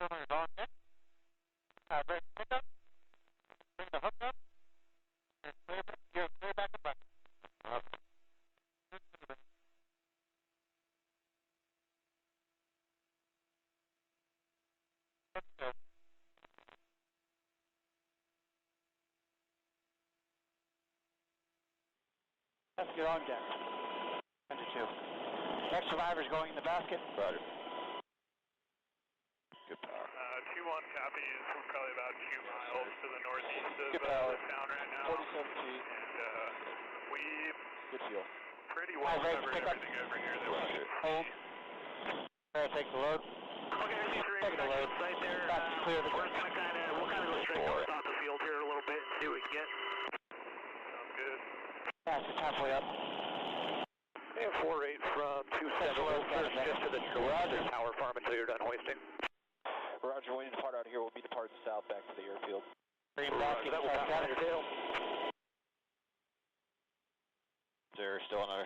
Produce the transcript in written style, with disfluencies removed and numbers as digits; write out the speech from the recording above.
Bring pickup. Bring the hook up. And clear back the bucket. Let's get on deck. 10-2. Next survivor's going in the basket. Roger. Good power. 2-1 copy is probably about 2 miles to the northeast of Good power. the town right now. 47 feet. And we Good fuel. pretty well covered everything over here that we Roger. Hold. Take the load. Okay, these are Take the load. right there. Back to clear the we'll kind of go straight off the field here a little bit and see what we can get. Sounds good. Fastest halfway up. And 48 from 27 just to the Roger power farm until you're done hoisting. Roger, when you depart out of here, we'll be departing south back to the airfield. Bring back. That will pass your tail. They're still on our